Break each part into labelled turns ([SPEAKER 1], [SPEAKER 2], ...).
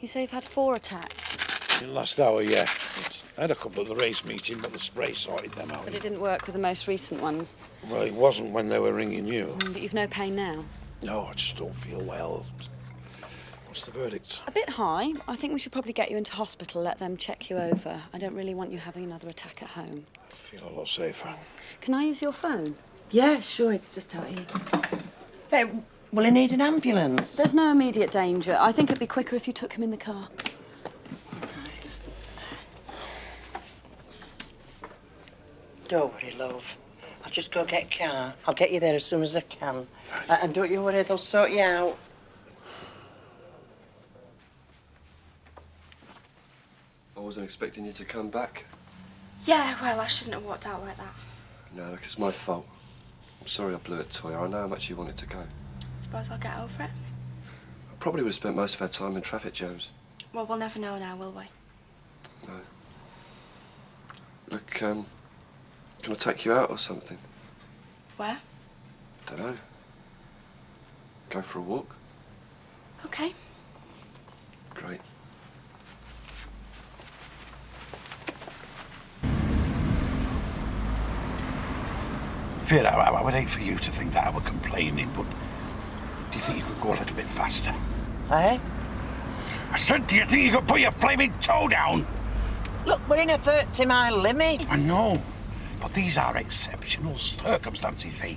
[SPEAKER 1] You say you've had 4 attacks?
[SPEAKER 2] In the last hour, yeah. I had a couple at the race meeting, but the spray sorted them out.
[SPEAKER 1] But it didn't work with the most recent ones?
[SPEAKER 2] Well, it wasn't when they were ringing you.
[SPEAKER 1] But you've no pain now?
[SPEAKER 2] No, I just don't feel well. What's the verdict?
[SPEAKER 1] A bit high. I think we should probably get you into hospital, let them check you over. I don't really want you having another attack at home.
[SPEAKER 2] I feel a lot safer.
[SPEAKER 1] Can I use your phone?
[SPEAKER 3] Yeah, sure, it's just out here. Hey, will he need an ambulance?
[SPEAKER 1] There's no immediate danger. I think it'd be quicker if you took him in the car.
[SPEAKER 3] Don't worry, love. I'll just go get a car. I'll get you there as soon as I can. And don't you worry, they'll sort you out.
[SPEAKER 4] I wasn't expecting you to come back.
[SPEAKER 5] Yeah, well, I shouldn't have walked out like that.
[SPEAKER 4] No, look, it's my fault. I'm sorry I blew it, Toya. I know how much you wanted to go.
[SPEAKER 5] Suppose I'll get over it.
[SPEAKER 4] I probably would have spent most of our time in traffic jams.
[SPEAKER 5] Well, we'll never know now, will we?
[SPEAKER 4] No. Look, can I take you out or something?
[SPEAKER 5] Where?
[SPEAKER 4] Don't know. Go for a walk?
[SPEAKER 5] Okay.
[SPEAKER 4] Great.
[SPEAKER 2] Vera, I would hate for you to think that I were complaining, but do you think you could go a little bit faster?
[SPEAKER 3] Eh?
[SPEAKER 2] I said, do you think you could put your flaming toe down?
[SPEAKER 3] Look, we're in a 30-mile limit.
[SPEAKER 2] I know, but these are exceptional circumstances, V.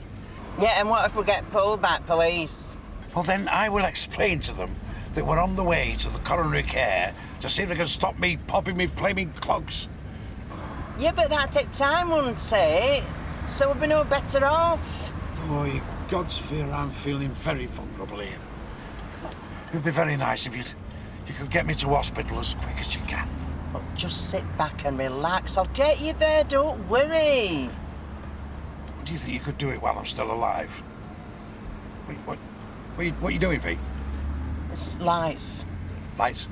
[SPEAKER 3] Yeah, and what if we get pulled back, police?
[SPEAKER 2] Well, then I will explain to them that we're on the way to the coronary care to see if they can stop me popping me flaming clogs.
[SPEAKER 3] Yeah, but that'd take time, wouldn't it? So we'd be no better off.
[SPEAKER 2] Boy, God's fear, I'm feeling very vulnerable here. It'd be very nice if you could get me to hospital as quick as you can.
[SPEAKER 3] Well, just sit back and relax. I'll get you there, don't worry.
[SPEAKER 2] Do you think you could do it while I'm still alive? What are you doing, V?
[SPEAKER 3] It's lights.
[SPEAKER 2] Lights?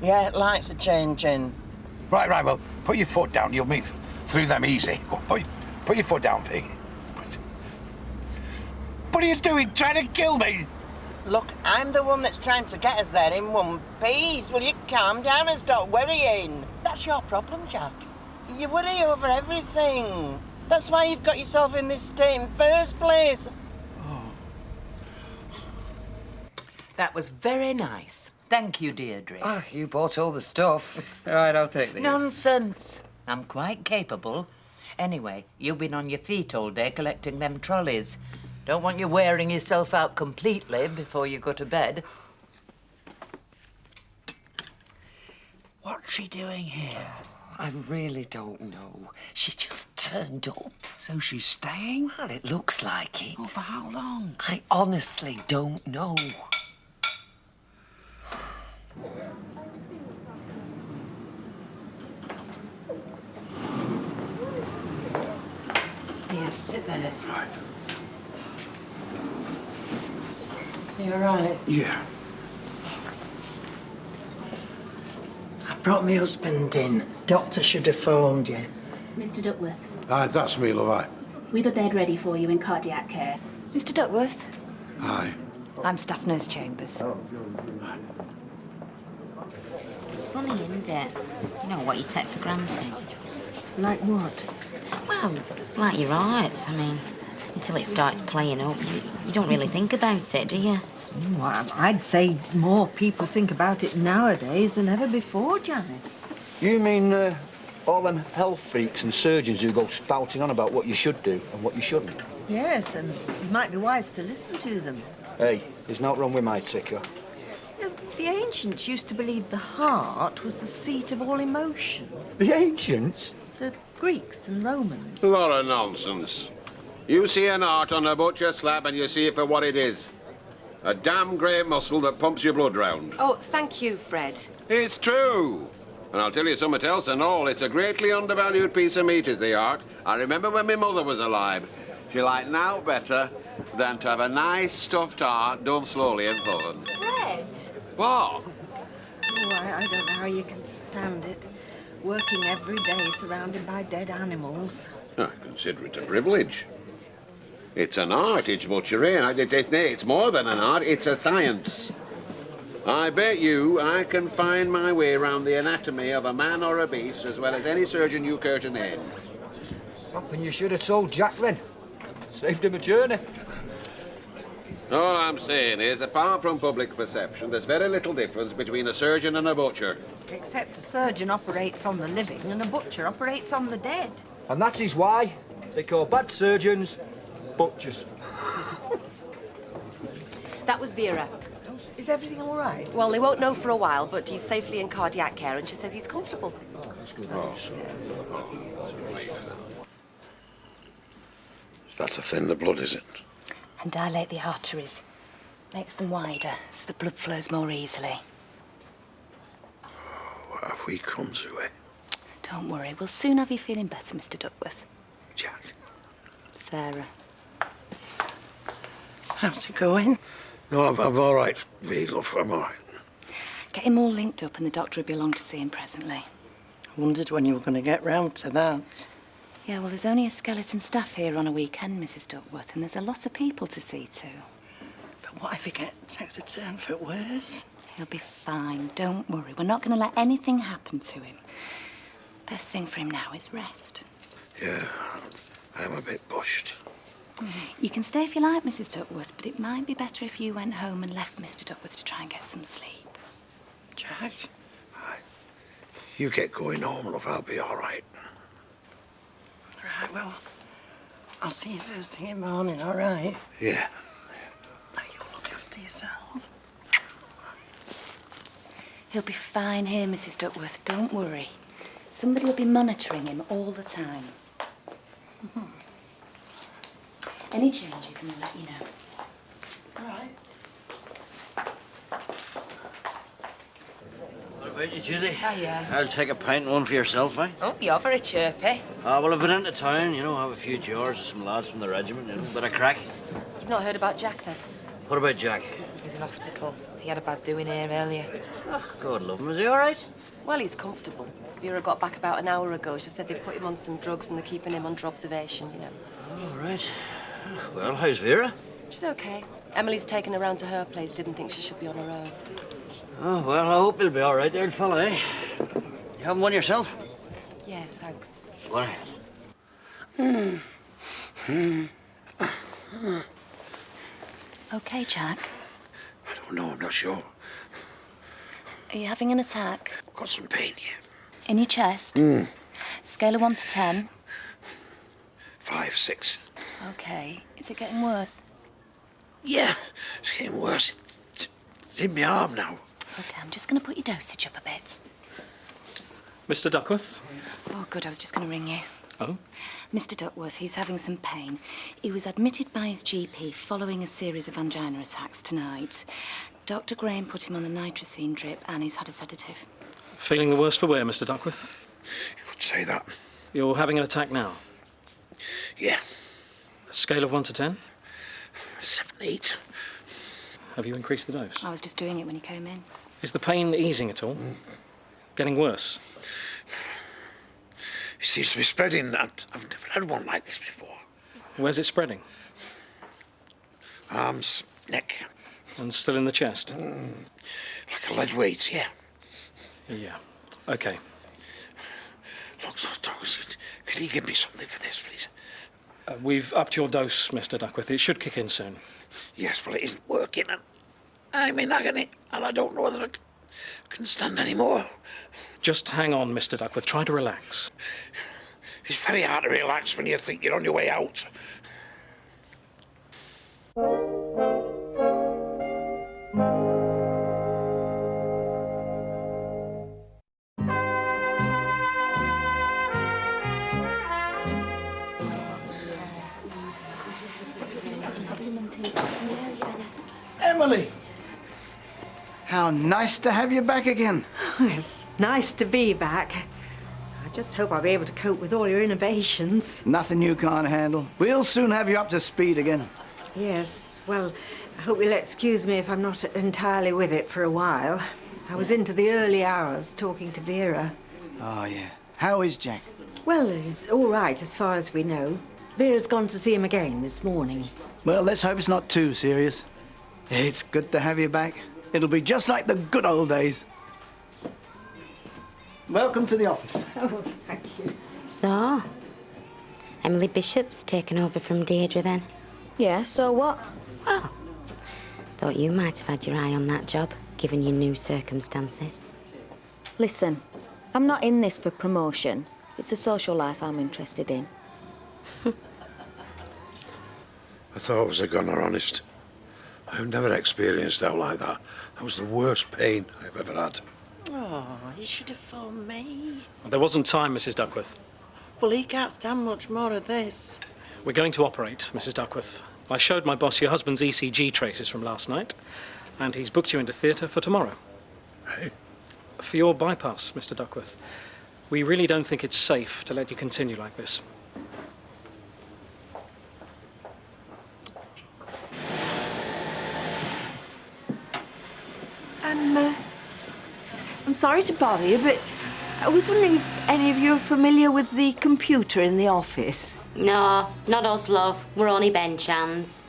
[SPEAKER 3] Yeah, lights are changing.
[SPEAKER 2] Right, well, put your foot down. You'll meet through them easy. Put your foot down, V. What are you doing? Trying to kill me?
[SPEAKER 3] Look, I'm the one that's trying to get us there in one piece. Will you calm down and stop worrying? That's your problem, Jack. You worry over everything. That's why you've got yourself in this state in the first place.
[SPEAKER 2] Oh.
[SPEAKER 6] That was very nice. Thank you, Deirdre.
[SPEAKER 7] Ah, you bought all the stuff. All right, I'll take these.
[SPEAKER 6] Nonsense. I'm quite capable. Anyway, you've been on your feet all day collecting them trolleys. Don't want you wearing yourself out completely before you go to bed. What's she doing here?
[SPEAKER 7] I really don't know. She just turned up.
[SPEAKER 6] So she's staying?
[SPEAKER 7] Well, it looks like it.
[SPEAKER 6] Oh, for how long?
[SPEAKER 7] I honestly don't know.
[SPEAKER 3] Here, sit there.
[SPEAKER 2] Right.
[SPEAKER 3] You all right?
[SPEAKER 2] Yeah.
[SPEAKER 3] I brought my husband in. Doctor should have phoned you.
[SPEAKER 8] Mr. Duckworth,
[SPEAKER 2] Aye, that's me, love, aye.
[SPEAKER 8] we've a bed ready for you in cardiac care.
[SPEAKER 1] Mr. Duckworth?
[SPEAKER 2] Aye.
[SPEAKER 1] I'm Staff Nurse Chambers.
[SPEAKER 9] It's funny, isn't it? You know, what you take for granted.
[SPEAKER 8] Like what?
[SPEAKER 9] Well, like your art. I mean, until it starts playing up, you don't really think about it, do you?
[SPEAKER 10] Well, I'd say more people think about it nowadays than ever before, Janice.
[SPEAKER 11] You mean all them health freaks and surgeons who go spouting on about what you should do and what you shouldn't?
[SPEAKER 10] Yes, and it might be wise to listen to them.
[SPEAKER 11] Hey, there's nothing wrong with my ticker.
[SPEAKER 10] You know, the ancients used to believe the heart was the seat of all emotion.
[SPEAKER 11] The ancients?
[SPEAKER 10] The Greeks and Romans.
[SPEAKER 12] A lot of nonsense. You see an heart on a butcher slab and you see it for what it is. A damn great muscle that pumps your blood round.
[SPEAKER 13] Oh, thank you, Fred.
[SPEAKER 12] It's true. And I'll tell you something else and all. It's a greatly undervalued piece of meat, is the heart. I remember when my mother was alive. She liked now better than to have a nice stuffed heart done slowly in the oven.
[SPEAKER 13] Fred?
[SPEAKER 12] What?
[SPEAKER 10] Oh, I don't know how you can stand it. Working every day surrounded by dead animals.
[SPEAKER 12] I consider it a privilege. It's an art, it's butchery, and it's more than an art, it's a science. I bet you I can find my way around the anatomy of a man or a beast as well as any surgeon you care to name.
[SPEAKER 11] Then you should have told Jack then. Saved him a journey.
[SPEAKER 12] All I'm saying is, apart from public perception, there's very little difference between a surgeon and a butcher.
[SPEAKER 10] Except a surgeon operates on the living and a butcher operates on the dead.
[SPEAKER 11] And that is why they call bad surgeons butchers.
[SPEAKER 13] That was Vera.
[SPEAKER 10] Is everything all right?
[SPEAKER 13] Well, they won't know for a while, but he's safely in cardiac care, and she says he's comfortable.
[SPEAKER 11] That's good
[SPEAKER 12] news.
[SPEAKER 2] That's to thin the blood, is it?
[SPEAKER 13] And dilate the arteries. Makes them wider, so the blood flows more easily.
[SPEAKER 2] What have we come to, eh?
[SPEAKER 13] Don't worry, we'll soon have you feeling better, Mr. Duckworth.
[SPEAKER 2] Jack.
[SPEAKER 13] Sarah.
[SPEAKER 3] How's it going?
[SPEAKER 2] No, I'm all right, V, love, I'm all right.
[SPEAKER 13] Get him all linked up, and the doctor will be along to see him presently.
[SPEAKER 3] I wondered when you were going to get round to that.
[SPEAKER 13] Yeah, well, there's only a skeleton staff here on a weekend, Mrs. Duckworth, and there's a lot of people to see to.
[SPEAKER 3] But what if it takes a turn for worse?
[SPEAKER 13] He'll be fine, don't worry. We're not going to let anything happen to him. Best thing for him now is rest.
[SPEAKER 2] Yeah, I'm a bit bushed.
[SPEAKER 13] You can stay if you like, Mrs. Duckworth, but it might be better if you went home and left Mr. Duckworth to try and get some sleep.
[SPEAKER 3] Jack?
[SPEAKER 2] You get going home, love, I'll be all right.
[SPEAKER 3] Right, well, I'll see you first thing in the morning, all right?
[SPEAKER 2] Yeah.
[SPEAKER 3] Now, you'll look after yourself.
[SPEAKER 13] He'll be fine here, Mrs. Duckworth, don't worry. Somebody will be monitoring him all the time. Any changes and I'll let you know.
[SPEAKER 3] All right.
[SPEAKER 14] What about you, Judy?
[SPEAKER 5] Oh, yeah.
[SPEAKER 14] I'll take a pint and one for yourself, eh?
[SPEAKER 5] Oh, you're very chirpy.
[SPEAKER 14] Well, I've been into town, you know, have a few jars with some lads from the regiment, you know, bit of crack.
[SPEAKER 5] You've not heard about Jack, then?
[SPEAKER 14] What about Jack?
[SPEAKER 5] He's in hospital. He had a bad doing here earlier.
[SPEAKER 14] Oh, God love him. Is he all right?
[SPEAKER 13] Well, he's comfortable. Vera got back about an hour ago. She said they've put him on some drugs and they're keeping him under observation, you know.
[SPEAKER 14] All right. Well, how's Vera?
[SPEAKER 13] She's okay. Emily's taken her round to her place, didn't think she should be on her own.
[SPEAKER 14] Oh, well, I hope he'll be all right, the old fella, eh? You having one yourself?
[SPEAKER 13] Yeah, thanks.
[SPEAKER 14] Go on ahead.
[SPEAKER 13] Okay, Jack.
[SPEAKER 2] I don't know, I'm not sure.
[SPEAKER 13] Are you having an attack?
[SPEAKER 2] I've got some pain here.
[SPEAKER 13] In your chest? Scale of 1 to 10?
[SPEAKER 2] 5, 6.
[SPEAKER 13] Okay. Is it getting worse?
[SPEAKER 2] Yeah, it's getting worse. It's in my arm now.
[SPEAKER 13] Okay, I'm just going to put your dosage up a bit.
[SPEAKER 15] Mr. Duckworth?
[SPEAKER 13] Oh, good. I was just going to ring you.
[SPEAKER 15] Oh?
[SPEAKER 13] Mr. Duckworth, he's having some pain. He was admitted by his GP following a series of angina attacks tonight. Dr. Graham put him on the nitrocine drip and he's had a sedative.
[SPEAKER 15] Feeling the worse for wear, Mr. Duckworth?
[SPEAKER 2] You could say that.
[SPEAKER 15] You're having an attack now?
[SPEAKER 2] Yeah.
[SPEAKER 15] A scale of 1 to 10?
[SPEAKER 2] 7, 8.
[SPEAKER 15] Have you increased the dose?
[SPEAKER 13] I was just doing it when you came in.
[SPEAKER 15] Is the pain easing at all? Getting worse?
[SPEAKER 2] It seems to be spreading. I've never had one like this before.
[SPEAKER 15] Where's it spreading?
[SPEAKER 2] Arms, neck.
[SPEAKER 15] And still in the chest?
[SPEAKER 2] Like a lead weight, yeah.
[SPEAKER 15] Yeah. Okay.
[SPEAKER 2] Look, Thomas, could you give me something for this, please?
[SPEAKER 15] We've upped your dose, Mr. Duckworth. It should kick in soon.
[SPEAKER 2] Yes, well, it isn't working. And I'm in agony, and I don't know whether I can stand any more.
[SPEAKER 15] Just hang on, Mr. Duckworth. Try to relax.
[SPEAKER 2] It's very hard to relax when you think you're on your way out.
[SPEAKER 16] Emily! How nice to have you back again.
[SPEAKER 10] Oh, it's nice to be back. I just hope I'll be able to cope with all your innovations.
[SPEAKER 16] Nothing you can't handle. We'll soon have you up to speed again.
[SPEAKER 10] Yes, well, I hope you'll excuse me if I'm not entirely with it for a while. I was into the early hours talking to Vera.
[SPEAKER 16] Oh, yeah. How is Jack?
[SPEAKER 10] Well, he's all right as far as we know. Vera's gone to see him again this morning.
[SPEAKER 16] Well, let's hope it's not too serious. It's good to have you back. It'll be just like the good old days. Welcome to the office.
[SPEAKER 10] Oh, thank you.
[SPEAKER 9] So, Emily Bishop's taken over from Deirdre then?
[SPEAKER 5] Yeah, so what?
[SPEAKER 9] Oh, thought you might have had your eye on that job, given your new circumstances.
[SPEAKER 5] Listen, I'm not in this for promotion. It's a social life I'm interested in.
[SPEAKER 2] I thought it was a gunner, honest. I've never experienced out like that. That was the worst pain I've ever had.
[SPEAKER 3] Oh, you should have phoned me.
[SPEAKER 15] There wasn't time, Mrs. Duckworth.
[SPEAKER 3] Well, he can't stand much more of this.
[SPEAKER 15] We're going to operate, Mrs. Duckworth. I showed my boss your husband's ECG traces from last night, and he's booked you into theatre for tomorrow.
[SPEAKER 2] Hey?
[SPEAKER 15] For your bypass, Mr. Duckworth. We really don't think it's safe to let you continue like this.
[SPEAKER 10] I'm sorry to bother you, but I was wondering if any of you are familiar with the computer in the office.
[SPEAKER 9] No, not us, love. We're only bench hands.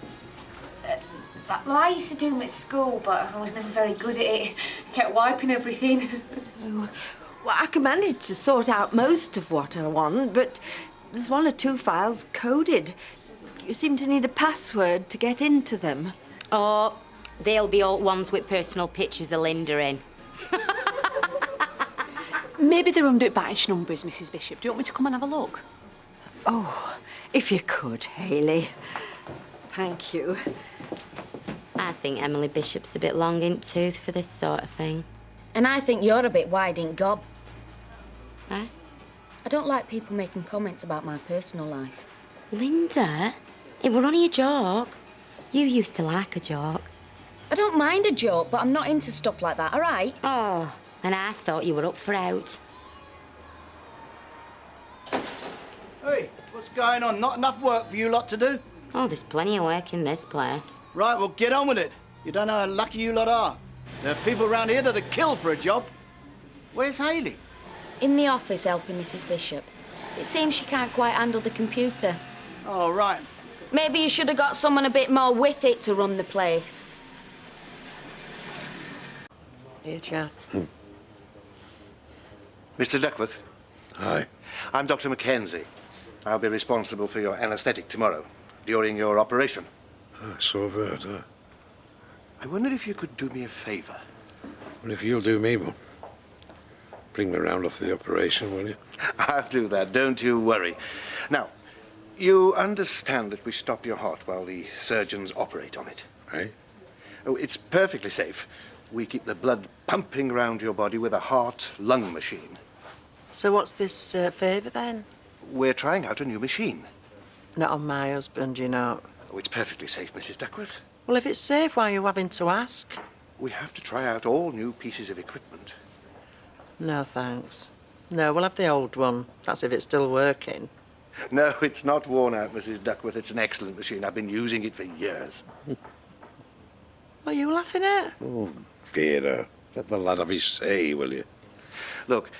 [SPEAKER 17] Well, I used to do them at school, but I was never very good at it. I kept wiping everything.
[SPEAKER 10] Well, I can manage to sort out most of what I want, but there's one or two files coded. You seem to need a password to get into them.
[SPEAKER 9] Oh, they'll be all ones with personal pictures of Linda in.
[SPEAKER 17] Maybe they're under batch numbers, Mrs. Bishop. Do you want me to come and have a look?
[SPEAKER 10] Oh, if you could, Hayley. Thank you.
[SPEAKER 9] I think Emily Bishop's a bit long in tooth for this sort of thing.
[SPEAKER 5] And I think you're a bit wide in gob.
[SPEAKER 9] Eh?
[SPEAKER 5] I don't like people making comments about my personal life.
[SPEAKER 9] Linda, it were only a joke. You used to like a joke.
[SPEAKER 5] I don't mind a joke, but I'm not into stuff like that, all right?
[SPEAKER 9] Oh, and I thought you were up for out.
[SPEAKER 16] Hey, what's going on? Not enough work for you lot to do?
[SPEAKER 9] Oh, there's plenty of work in this place.
[SPEAKER 16] Right, well, get on with it. You don't know how lucky you lot are. There are people around here that'd kill for a job. Where's Hayley?
[SPEAKER 5] In the office helping Mrs. Bishop. It seems she can't quite handle the computer.
[SPEAKER 16] Oh, right.
[SPEAKER 5] Maybe you should have got someone a bit more with it to run the place.
[SPEAKER 3] Here, Jack.
[SPEAKER 18] Mr. Duckworth.
[SPEAKER 2] Aye.
[SPEAKER 18] I'm Dr. Mackenzie. I'll be responsible for your anaesthetic tomorrow, during your operation.
[SPEAKER 2] So I've heard,
[SPEAKER 18] I wondered if you could do me a favour.
[SPEAKER 2] Well, if you'll do me one, bring me round off the operation, will you?
[SPEAKER 18] I'll do that, don't you worry. Now, you understand that we stop your heart while the surgeons operate on it?
[SPEAKER 2] Eh?
[SPEAKER 18] Oh, it's perfectly safe. We keep the blood pumping around your body with a heart-lung machine.
[SPEAKER 3] So what's this favour, then?
[SPEAKER 18] We're trying out a new machine.
[SPEAKER 3] Not on my husband, you know.
[SPEAKER 18] Oh, it's perfectly safe, Mrs. Duckworth.
[SPEAKER 3] Well, if it's safe, why are you having to ask?
[SPEAKER 18] We have to try out all new pieces of equipment.
[SPEAKER 3] No, thanks. No, we'll have the old one. That's if it's still working.
[SPEAKER 18] No, it's not worn out, Mrs. Duckworth. It's an excellent machine. I've been using it for years.
[SPEAKER 3] What are you laughing at?
[SPEAKER 2] Oh, Vera, let the lad have his say, will you?
[SPEAKER 18] Look,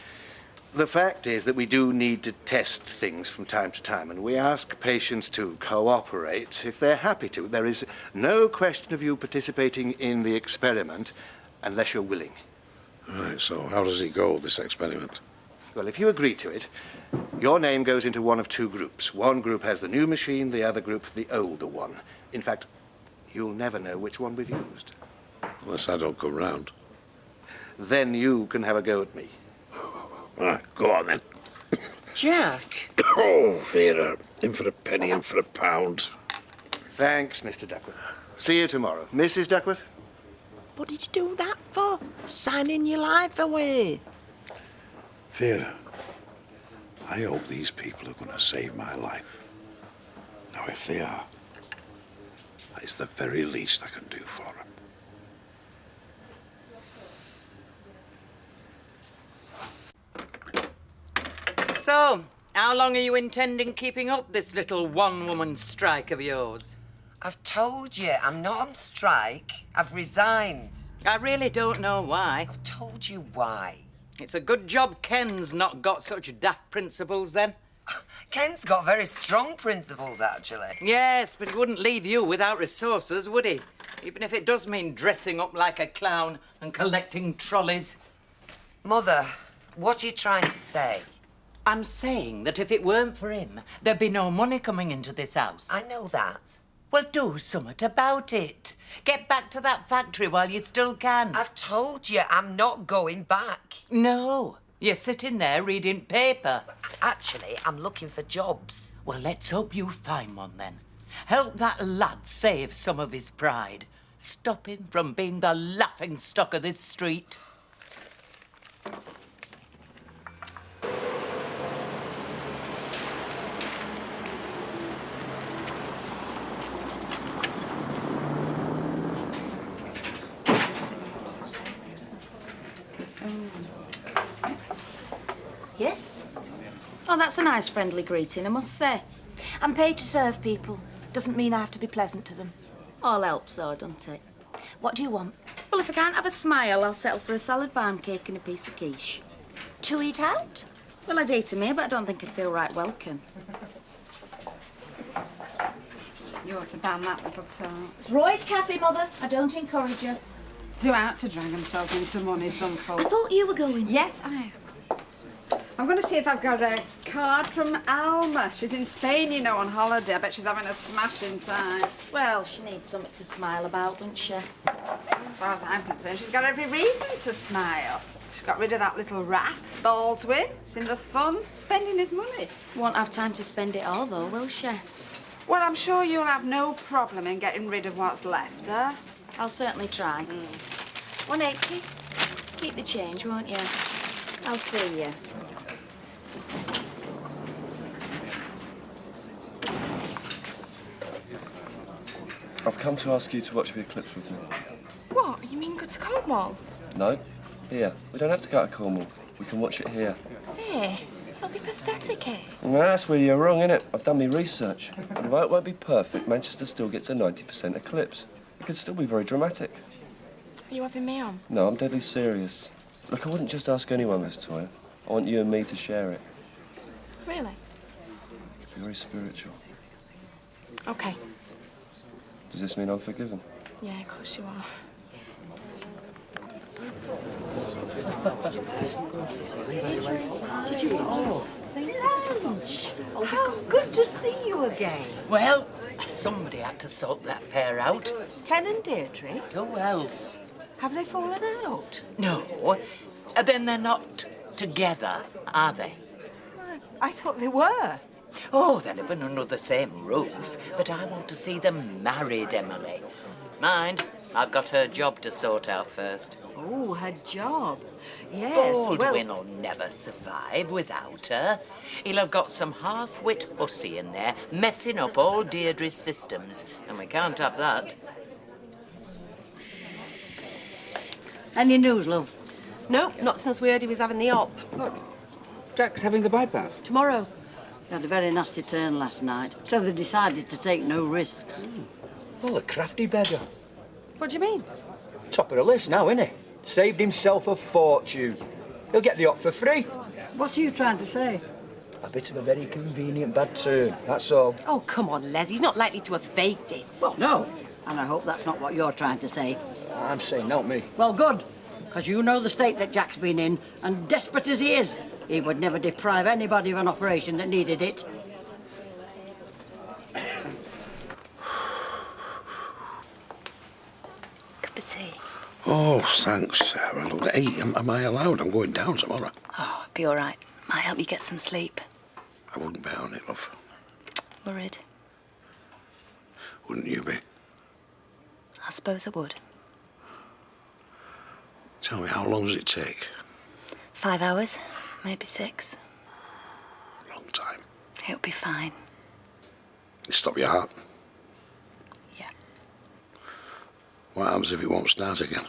[SPEAKER 18] the fact is that we do need to test things from time to time, and we ask patients to cooperate if they're happy to. There is no question of you participating in the experiment unless you're willing.
[SPEAKER 2] Right, so how does it go, this experiment?
[SPEAKER 18] Well, if you agree to it, your name goes into one of two groups. One group has the new machine, the other group the older one. In fact, you'll never know which one we've used.
[SPEAKER 2] Unless I don't come round.
[SPEAKER 18] Then you can have a go at me.
[SPEAKER 2] Right, go on then.
[SPEAKER 3] Jack?
[SPEAKER 2] Oh, Vera, in for a penny, in for a pound.
[SPEAKER 18] Thanks, Mr. Duckworth. See you tomorrow. Mrs. Duckworth?
[SPEAKER 3] What did you do that for? Signing your life away.
[SPEAKER 2] Vera, I hope these people are going to save my life. Now, if they are, that is the very least I can do for them.
[SPEAKER 6] So, how long are you intending keeping up this little one-woman strike of yours?
[SPEAKER 7] I've told you, I'm not on strike. I've resigned.
[SPEAKER 6] I really don't know why.
[SPEAKER 7] I've told you why.
[SPEAKER 6] It's a good job Ken's not got such daft principles, then.
[SPEAKER 7] Ken's got very strong principles, actually.
[SPEAKER 6] Yes, but he wouldn't leave you without resources, would he? Even if it does mean dressing up like a clown and collecting trolleys.
[SPEAKER 7] Mother, what are you trying to say?
[SPEAKER 6] I'm saying that if it weren't for him, there'd be no money coming into this house.
[SPEAKER 7] I know that.
[SPEAKER 6] Well, do something about it. Get back to that factory while you still can.
[SPEAKER 7] I've told you I'm not going back.
[SPEAKER 6] No, you're sitting there reading paper.
[SPEAKER 7] Actually, I'm looking for jobs.
[SPEAKER 6] Well, let's hope you find one then. Help that lad save some of his pride. Stop him from being the laughing stock of this street.
[SPEAKER 5] Yes? Oh, that's a nice friendly greeting, I must say. I'm paid to serve people. Doesn't mean I have to be pleasant to them. All helps, though, doesn't it? What do you want? Well, if I can't have a smile, I'll settle for a solid barn cake and a piece of quiche. To eat out? Well, I'd eat 'em here, but I don't think I'd feel right welcome.
[SPEAKER 19] You ought to ban that little tart.
[SPEAKER 5] It's Roy's cafe, Mother. I don't encourage her.
[SPEAKER 19] Do out to drag themselves into money, some folk.
[SPEAKER 5] I thought you were going.
[SPEAKER 19] Yes, I am. I'm going to see if I've got a card from Alma. She's in Spain, you know, on holiday. I bet she's having a smashing time.
[SPEAKER 5] Well, she needs something to smile about, doesn't she?
[SPEAKER 19] As far as I'm concerned, she's got every reason to smile. She's got rid of that little rat, Baldwin. She's in the sun, spending his money.
[SPEAKER 5] Won't have time to spend it all, though, will she?
[SPEAKER 19] Well, I'm sure you'll have no problem in getting rid of what's left, huh?
[SPEAKER 5] I'll certainly try. 180. Keep the change, won't you? I'll see you.
[SPEAKER 4] I've come to ask you to watch the eclipse with me.
[SPEAKER 17] What? You mean go to Cornwall?
[SPEAKER 4] No? Here. We don't have to go to Cornwall. We can watch it here.
[SPEAKER 17] Hey, that'll be pathetic, eh?
[SPEAKER 4] No, that's where you're wrong, innit? I've done my research. And although it won't be perfect, Manchester still gets a 90% eclipse. It could still be very dramatic.
[SPEAKER 17] Are you having me on?
[SPEAKER 4] No, I'm deadly serious. Look, I wouldn't just ask anyone this, Toya. I want you and me to share it.
[SPEAKER 17] Really?
[SPEAKER 4] It could be very spiritual.
[SPEAKER 17] Okay.
[SPEAKER 4] Does this mean I'm forgiven?
[SPEAKER 17] Yeah, of course you are.
[SPEAKER 7] Did you lunch? Oh, how good to see you again.
[SPEAKER 6] Well, somebody had to sort that pair out.
[SPEAKER 7] Ken and Deirdre?
[SPEAKER 6] Who else?
[SPEAKER 7] Have they fallen out?
[SPEAKER 6] No. Then they're not together, are they?
[SPEAKER 7] I thought they were.
[SPEAKER 6] Oh, they live under the same roof, but I want to see them married, Emily. Mind, I've got her job to sort out first.
[SPEAKER 7] Oh, her job. Yes,
[SPEAKER 6] Baldwin will never survive without her. He'll have got some half-wit hussy in there, messing up all Deirdre's systems, and we can't have that.
[SPEAKER 20] Any news, love?
[SPEAKER 21] No, not since we heard he was having the op.
[SPEAKER 11] Look, Jack's having the bypass.
[SPEAKER 21] Tomorrow.
[SPEAKER 20] He had a very nasty turn last night, so they decided to take no risks.
[SPEAKER 11] Well, a crafty beggar.
[SPEAKER 21] What do you mean?
[SPEAKER 11] Top of the list now, isn't he? Saved himself a fortune. He'll get the op for free.
[SPEAKER 20] What are you trying to say?
[SPEAKER 11] A bit of a very convenient bad turn, that's all.
[SPEAKER 21] Oh, come on, Les. He's not likely to have faked it.
[SPEAKER 20] Well, no. And I hope that's not what you're trying to say.
[SPEAKER 11] I'm saying not me.
[SPEAKER 20] Well, good. Because you know the state that Jack's been in, and desperate as he is, he would never deprive anybody of an operation that needed it.
[SPEAKER 13] Cup of tea.
[SPEAKER 2] Oh, thanks, Sarah. Look, hey, am I allowed? I'm going down tomorrow.
[SPEAKER 13] Oh, be all right. Might help you get some sleep.
[SPEAKER 2] I wouldn't bet on it, love.
[SPEAKER 13] Worried?
[SPEAKER 2] Wouldn't you be?
[SPEAKER 13] I suppose I would.
[SPEAKER 2] Tell me, how long does it take?
[SPEAKER 13] 5 hours, maybe 6.
[SPEAKER 2] Long time.
[SPEAKER 13] It'll be fine.
[SPEAKER 2] Stop your heart.
[SPEAKER 13] Yeah.
[SPEAKER 2] What happens if it won't start again?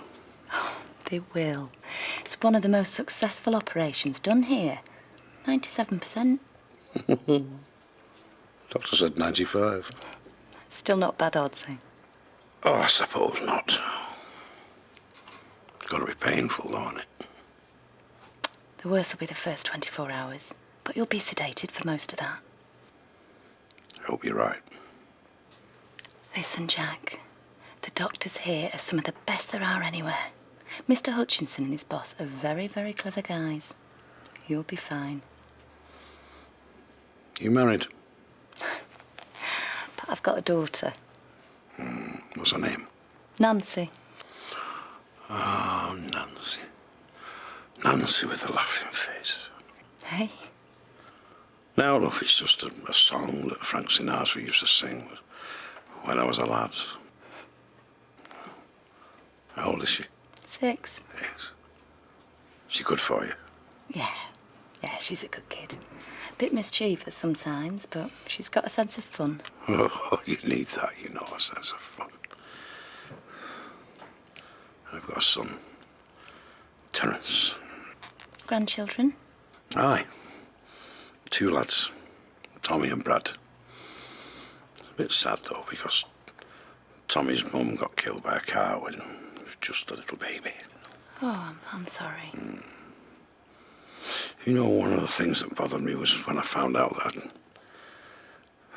[SPEAKER 13] They will. It's one of the most successful operations done here. 97%.
[SPEAKER 2] Doctor said 95.
[SPEAKER 13] Still not bad odds, eh?
[SPEAKER 2] Oh, I suppose not. Got to be painful, though, isn't it?
[SPEAKER 13] The worst will be the first 24 hours, but you'll be sedated for most of that.
[SPEAKER 2] I hope you're right.
[SPEAKER 13] Listen, Jack. The doctors here are some of the best there are anywhere. Mr. Hutchinson and his boss are very, very clever guys. You'll be fine.
[SPEAKER 2] You married?
[SPEAKER 13] But I've got a daughter.
[SPEAKER 2] What's her name?
[SPEAKER 13] Nancy.
[SPEAKER 2] Oh, Nancy. Nancy with the laughing face.
[SPEAKER 13] Hey?
[SPEAKER 2] Now, look, it's just a song that Frank Sinatra used to sing when I was a lad. How old is she?
[SPEAKER 13] 6.
[SPEAKER 2] Yes. She good for you?
[SPEAKER 13] Yeah, she's a good kid. Bit mischievous sometimes, but she's got a sense of fun.
[SPEAKER 2] Oh, you need that, you know, a sense of fun. I've got a son, Terence.
[SPEAKER 13] Grandchildren?
[SPEAKER 2] Aye. 2 lads, Tommy and Brad. It's a bit sad, though, because Tommy's mum got killed by a car when he was just a little baby.
[SPEAKER 13] Oh, I'm sorry.
[SPEAKER 2] You know, one of the things that bothered me was when I found out that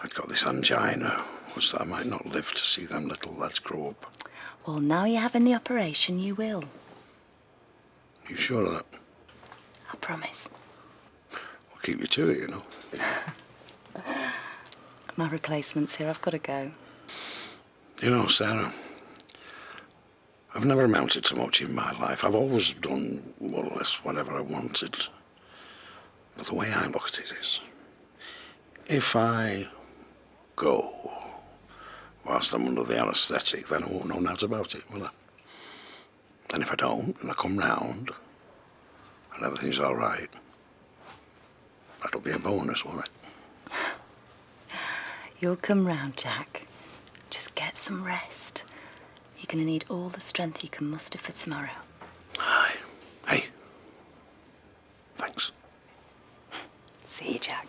[SPEAKER 2] I'd got this angina, was that I might not live to see them little lads grow up.
[SPEAKER 13] Well, now you're having the operation, you will.
[SPEAKER 2] You sure of that?
[SPEAKER 13] I promise.
[SPEAKER 2] I'll keep you to it, you know.
[SPEAKER 13] My replacement's here. I've got to go.
[SPEAKER 2] You know, Sarah, I've never amounted to much in my life. I've always done more or less whatever I wanted. But the way I look at it is, if I go whilst I'm under the anaesthetic, then I won't know naught about it, will I? Then if I don't, and I come round, and everything's all right, that'll be a bonus, won't it?
[SPEAKER 13] You'll come round, Jack. Just get some rest. You're going to need all the strength you can muster for tomorrow.
[SPEAKER 2] Aye. Hey. Thanks.
[SPEAKER 13] See you, Jack.